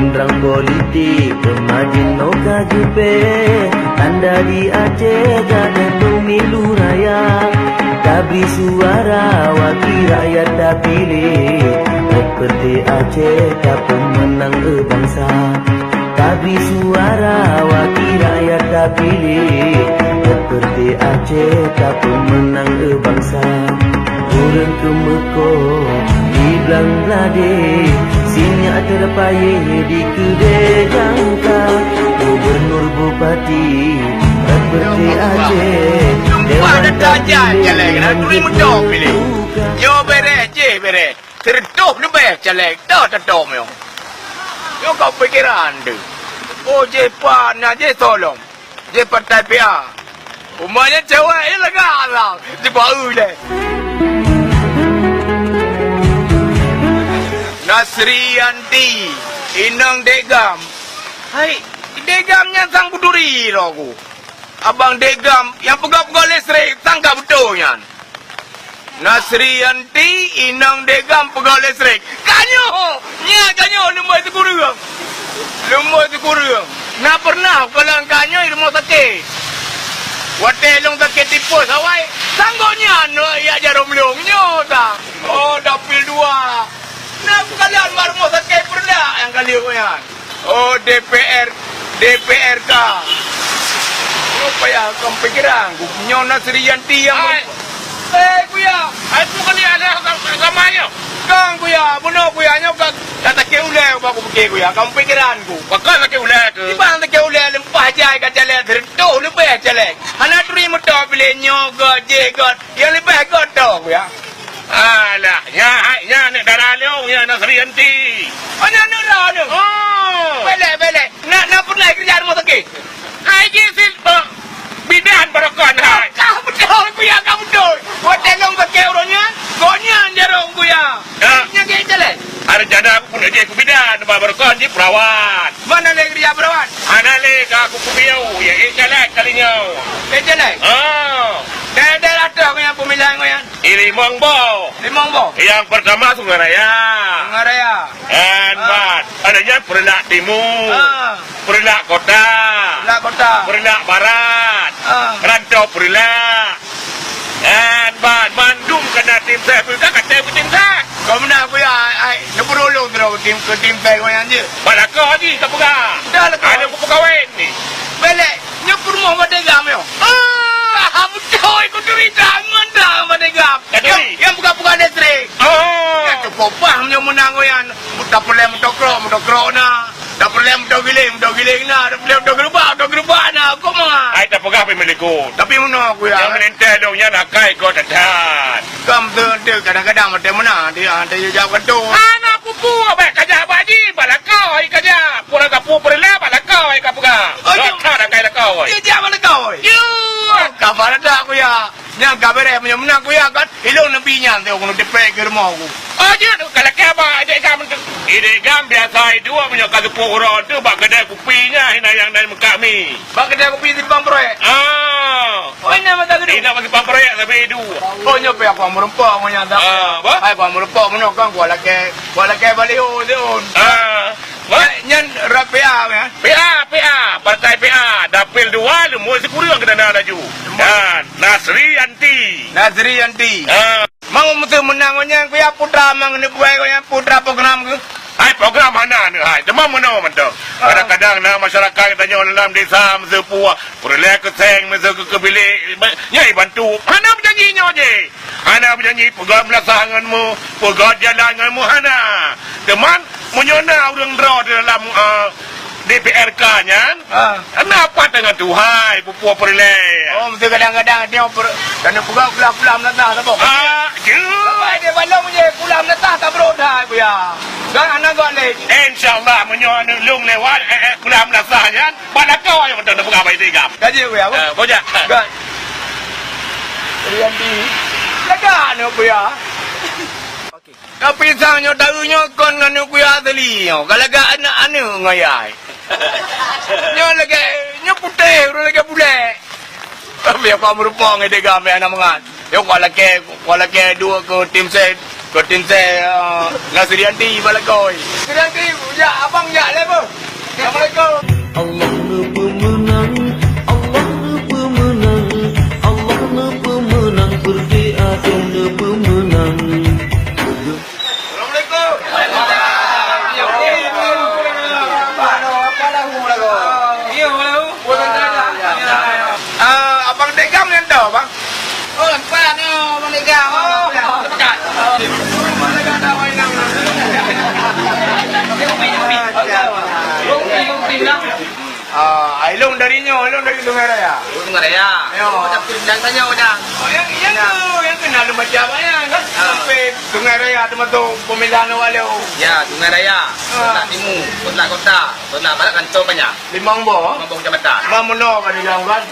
Genderang politik kemajin no kajupe. Anda di Aceh jadi pemilu raya. Tak beri suara wakil rakyat tak pilih. Seperti Aceh tak pemenang bangsa. Tak beri suara wakil rakyat tak pilih. Seperti Aceh tak pemenang bangsa. Orang kemeko di belang belade. Sinyak terpayah di kedai jangka. Gubernur bupati seperti Aceh. Wah, dah tajam jelek. Nak tulis mendok pilih. Yo bere, je bere. Tertup lebih jelek. Dah tertup yo. Yo kau fikiran tu. Oh, je pan, je tolong. Je partai PA. Umumnya cewek ni lega lah. Dia baru le. Nasrianti, Inang Degam. Hai, Degamnya sang buduri lah aku. Abang Degam yang pegang-pegang listrik, sangka betulnya. Nasrianti, Inang Degam pegang listrik. Kanyo! Nya kanyo, lemah itu kurang. Lemah itu kurang. Nak pernah kalau kanyo di rumah sakit. Watelong sakit tipus, awai. Sanggonya, no, ya jarum longnya tak. Oh, dapil dua. Nah, kalian baru mau sakit pernah yang kali kalian. Oh, DPRK. Apa ya kamu pikiran? Gubernur Nasrianti yang kuya, aku kali ada samanya. Kang kuya, benar kuya nyok kata ke ulai aku fikir kuya, kamu pikiranku. Bakal ke ulai tu. Di bang ke ulai lempah jai kata le tertuh lebih jelek. Hana terima tu bila nyoga jegot, yang lebih gotok kuya. Alah, ya nak darah leong, ya Nasrianti. Hanya darah tu. Oh. Belek. Nak pernah kerja rumah sakit. Hai gisil bidan barokan hai. Kau betul kuya, kau betul. Kau telong pakai orangnya, konya jarong kuya. Nya ke jalan. Ada jana aku pun aja aku bidan barokan di perawat. Mana lagi dia perawat? Ana le ka aku kubiau ya jalan kalinya. Jalan. Oh. Daerah tu aku yang pemilihan kau yang. Limong bo. Yang pertama Sungai Raya. Bat. Adanya Perlak Timur. Perlak Kota. Perlak Barat. Rantau Perlak. Bat. Bandung kena tim saya. Perlak kata tim saya. Kau mana aku ya? Nak berolong terus tim saya kau yang je. Balakau ni tak pegang. Dah lah kau. Ada pegawai ni. Belek. Nyukur rumah Madegam yo. Betul. Aku cerita mana Madegam. Yang buka-buka listrik. Oh. Yang cukup paham yang menang kau yang. Tak boleh mendokrauk na. Tak boleh mendogiling na. Tak boleh mendogrubah na. Kau mah. Ai tak pegang pemilikku. Tapi mana aku ya? Yang menentel dong yang nak kai kau dadan. Kamu tu kadang-kadang macam mana? Dia jawab tu. Anak kupu abang kerja baji balakau ai kerja. Pura kapu perla balakau ai kapuga. Kau dah kai lakau ai. Dia jawab kau. You. Kabar ada aku ya. Yang kabar yang menang aku ya kan. Ilong nabinya tu aku depek ke rumah aku. Oh dia tu kalau kaba ada gam tu. Ini gam biasa itu punya kazu pohon tu bak kedai kopinya hina yang dari kami. Bak kedai kopi di bang proyek. Oh ini mata gede. Ini bagi bang proyek lebih itu. Oh nyope aku merempah punya dah. Ai aku merempah mana kan gua lagi baliho tu. Nyan RPA ya. PA partai PA dapil 2 lu mesti kurang kena laju. Dan Nasrianti. Mang mesti menangnya ku ya putra mang ni buai ku ya putra program ku. Hai program mana ni hai? Demam mana mentau. Kadang-kadang na masyarakat tanya dalam desa mesti puak. Perlu ke seng mesti ke bilik nyai bantu. Hana berjanjinya je. Hana berjanji pegang melasanganmu, pegang jalananmu hana. Teman menyona orang draw dalam DPRK-nya. Kenapa dengan Tuhai pupuk perleh? Oh, mesti kadang-kadang dia kena pegang pulang natah tak apa. Dia balong je pulang natah tak berodah aku ya. Dan anak gak leh. InsyaAllah menyona lung lewat pulang nasahnya. Pada kau yang betul pegang bayi tiga. Gaji aku ya. Bojak. Gak. Rianti. Lega ni aku ya. Tapi sangnya tahunya kon nganu ku ya tali. Kalau gak anak-anak ngayai. Nyo lagi putih, orang lagi bule. Tapi aku merupakan ngede game anak mengat. Yo kalau lagi dua ke tim saya Nasrianti balakoi. Nasrianti ya abang ya lepo. tim lah. Ilong darinya, ilong dari Sungai Raya. Tengah raya. Ya. Oh, dah dah tanya dah. Yang kenal macam mana kan? Sampai Sungai Raya tu betul pemilihan walau. Ya, Sungai Raya. Kota Timur, Kota Kota, Kota Barat kantor banyak. Limang boh. Mampu jabatan. Mamuno kan di dalam kan?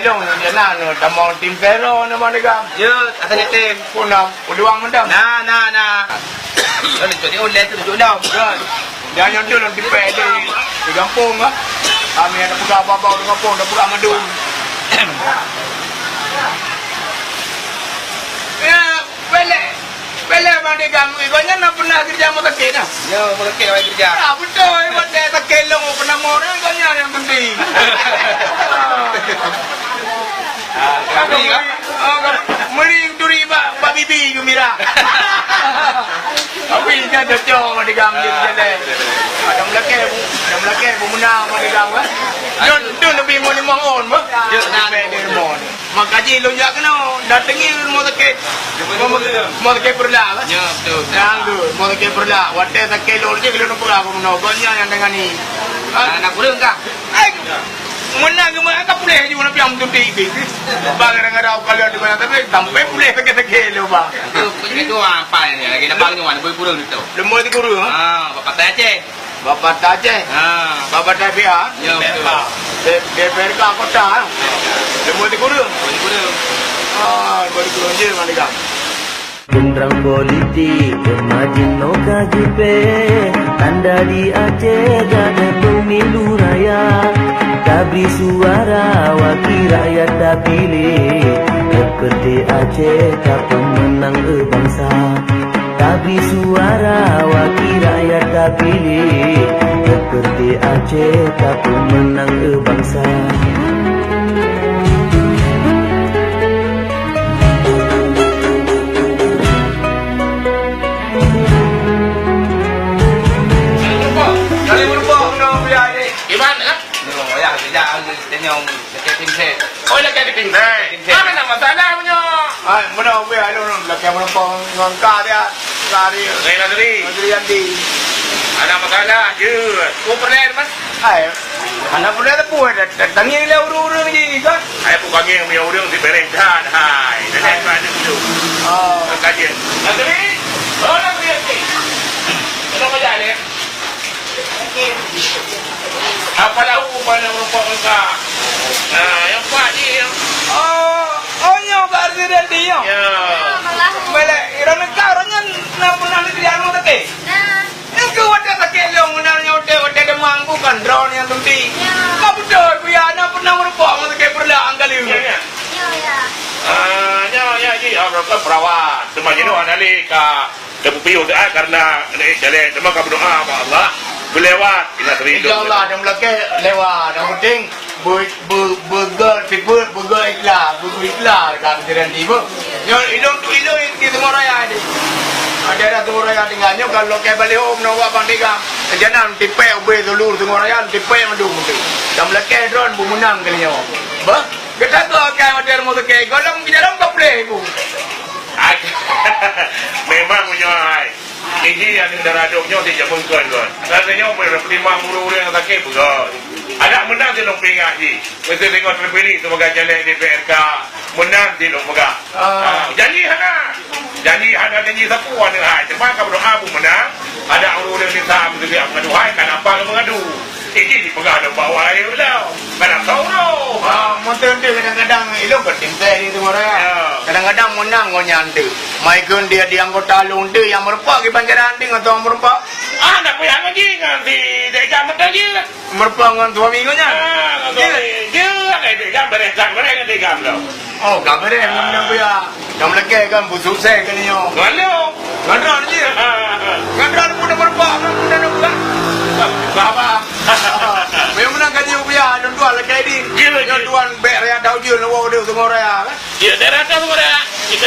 Ilong dia nak tamang tim Vero nama dia. Ya, asalnya tim. Punam, uduang mendam. Nah. Kalau jadi oleh tu tunjuk dah. Kan? Jangan dulu di kampung ah. Kami ada pegang apa-apa di kampung, ada pegang madu. Ya, bela mandi kami. Kau nak pernah kerja motor kena? Ya, boleh kerja. Ya, betul. Mandi tak kelong pernah orang kau yang penting. Kami kan? Meri duri pak bibi gembira. Tapi kan cocok mandi kami jalan. Ada melakeh pemenang mandi kami. Don lebih mau limang on, bah. Ya, nak mon. Makaji lonjak kena datangi motor ke. Motor ke perla. Ya, betul. Yang tu motor ke perla. Wate tak kelol je kalau nak perla aku nak. Banyak yang dengan ni. Nak kurang kah? Menang ke mana tak boleh je nak piang tu tinggi. Bang kadang-kadang kalau di mana tapi sampai boleh tak kelo bang. Itu apa ni? Lagi nak bang mana boleh kurang itu. Lemah di guru ha. Bapak tak Aceh. Bapak Aceh. Bapak Tabia. Ya, betul. DPRK kota. Lemah di guru. Boleh kurang. Boleh guru je mana Genderang politik Kemajino KJP Tanda di Aceh Jadi pemilu raya Tak beri suara Wakil rakyat tak pilih Seperti Aceh Tak pemenang bangsa Tak beri suara Wakil rakyat tak pilih Seperti Aceh Tak pemenang bangsa Oh, nak kena tinggal. Apa nama masalah punya? Mana we I don't know laki menumpang ngangka dia lari Saya tadi. Andi. Ada masalah je. Kau pernah mas? Hai. Anak pun ada pun tangi le urang ni kan. Saya pun panggil punya orang di berengkan. Hai. Jadi mana dulu? Kajian. Tadi. Oh, nak pergi. Kenapa jalan? Apa lahu pada merupakan engkau? Yang kuat ni. Nyo presiden dia. Ya. Mele irang negara orangnya nak pernah di anu tadi. Yang kuat dia tak kelong menarnya udah demang bukan drone yang tunti. Kau betul punya anak pernah merupakan kayak perlahan kali ini. Ya. Apa perawat. Semakin doa nali ke pupiu karena jalan cuma kau berdoa Allah. Berlewat ina teridu. InsyaAllah dan melaki lewat. Yang penting burger ikhlas kan jiran di bu. Ilong di Timur Raya ni. Ada Timur Raya tinggalnya kalau ke balik home nak buat pandega. Jangan tipe ubah seluruh Timur Raya tipe mendung tu. Dan melaki drone bumunang kalinya. Bah, kita tu akan ada motor ke golong jalan tak boleh bu. Memang punya hai. Ini yang daradoknya di jamun kan. Rasanya berterima murah-murah yang sakit bukan. Ada menang di Long Pingah ni. Mesti tengok terpilih sebagai jalan DPRK. Menang di Long Pingah. Janji janji sepuan ni hai. Cuma kalau berdoa pun menang. Ada orang-orang di sana mesti dia mengadu hai. Kenapa dia mengadu? Ini di pegah ada bawah air belau. Kenapa tahu no? Monten dia kadang-kadang ilong bertintai di Timur Raya. Kadang-kadang menang kau nyantai. Maikun dia di anggota long tu yang merupak di Banjaran ding atau merupak. Nak payah lagi nanti dia mentang dia. Merupak dengan suami kau nya. Dia beresan mereka dia gambar. Oh, gambar dia mana punya. Yang lagi kan busuk saya kan ni. Galau. Gandran je. Gandran pun merupak kan pun Bapa. Memang nak gaji rupiah dan tuan lagi di. Dan tuan ber yang tahu dia nak dia Timur Raya kan. Ya, daerah Timur Raya. Kita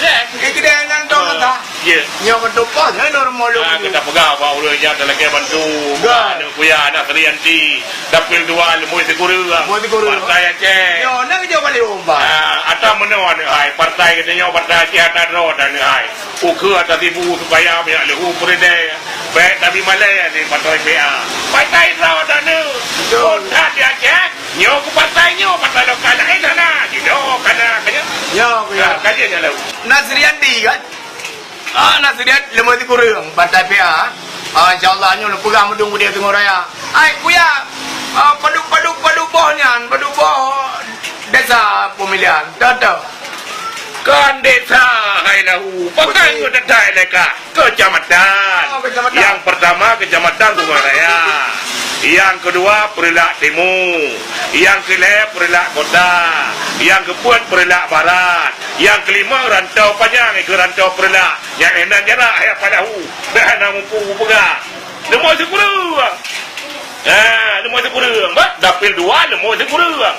dengan dong tak. Ya. Nyo bentuk pas normal lu. Kita pegang bawa ulangnya dalam ke bantu. Ada kuya anak Rianti. Dapil dua lemui sekuru. Partai Aceh. Yo nak kerja balik rumah. Atau menawan hai partai katanya partai Aceh atas road dan hai. Ukur atas ibu supaya biar lehu perdaya. Baik tapi Malaya ni partai PA. Partai road dan Kota di Aceh, nyo ke partai lokal lain sana. Jido kana kanya. Ya, Kajiannya lalu. Nasrian di kan? Nasrian lemah di kurang partai PA. InsyaAllah nyo pegang mendung dia tengok raya. Ai kuya, padu bohnya, padu boh desa pemilihan. Tahu. Kan desa hai lahu. Pakai ngudai leka kecamatan. Yang pertama kecamatan Bunga Raya. Yang kedua Perilak Timur. Yang kelima Perilak Kota. Yang keempat Perilak Barat. Yang kelima Rantau Panjang ke Rantau Perilak. Yang enam jarak ayat padahu. Dah mampu pegang. Lemah sekurang. Lemah sekurang. Dapil dua lemah sekurang.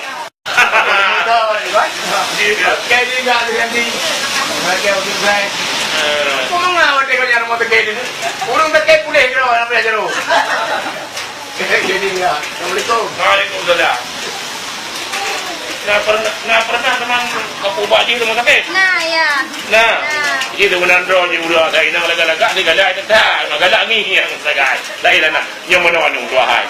Kayak dia enggak terganti. Mereka untuk saya. Kau mengawal dia kerja rumah terkait ini. Urung terkait pulih kira apa dia jaru. Jadi enggak. Assalamualaikum. Waalaikumsalam. Nak pernah teman kapu baji teman sakit? Nah, ya. Nah, itu benar doa je udah. Saya nak galak-galak ni galak itu tak. Galak ni yang segai. Lain nak. Yang mana ni dua hai.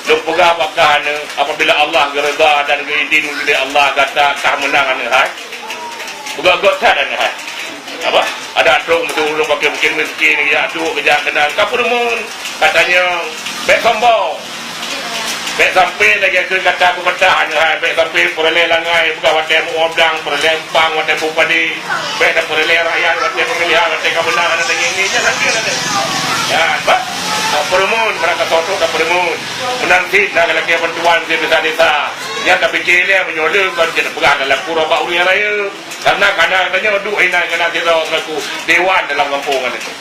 Lupa apakah apabila Allah gereda dan geidin bila Allah kata kah menang ni hai. Buka-buka tak dan hai. Apa? Ada dong betul pakai mungkin miskin ya tu kerja kenal. Kapurmun katanya baik sombong. Baik sampai lagi ke kata aku kata hanya baik sampai perleh langai bukan wadah muodang perleh empang wadah bupadi baik dah perleh rakyat wadah pemilihan wadah kebenaran dan ini nanti ada ya apa permun mereka soto dah permun menanti nak lagi bantuan di desa-desa yang tapi kira menyolong kan jadi pegang dalam pura bauri raya karena katanya duk ini kena kita selaku dewan dalam kampung itu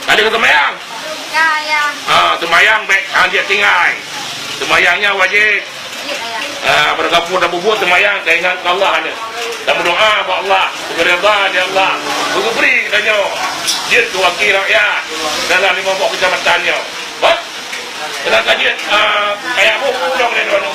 ada kesemayang. Ya. Semayang baik dia tinggal. Semayangnya wajib. Bergabung dan berbuat semayang dan ingat Allah ni. Dan berdoa kepada Allah, berreda di Allah. Beri katanya dia tu wakil rakyat dalam 50 kecamatannya. Baik. Dalam kajian kayak apa pulang ni orang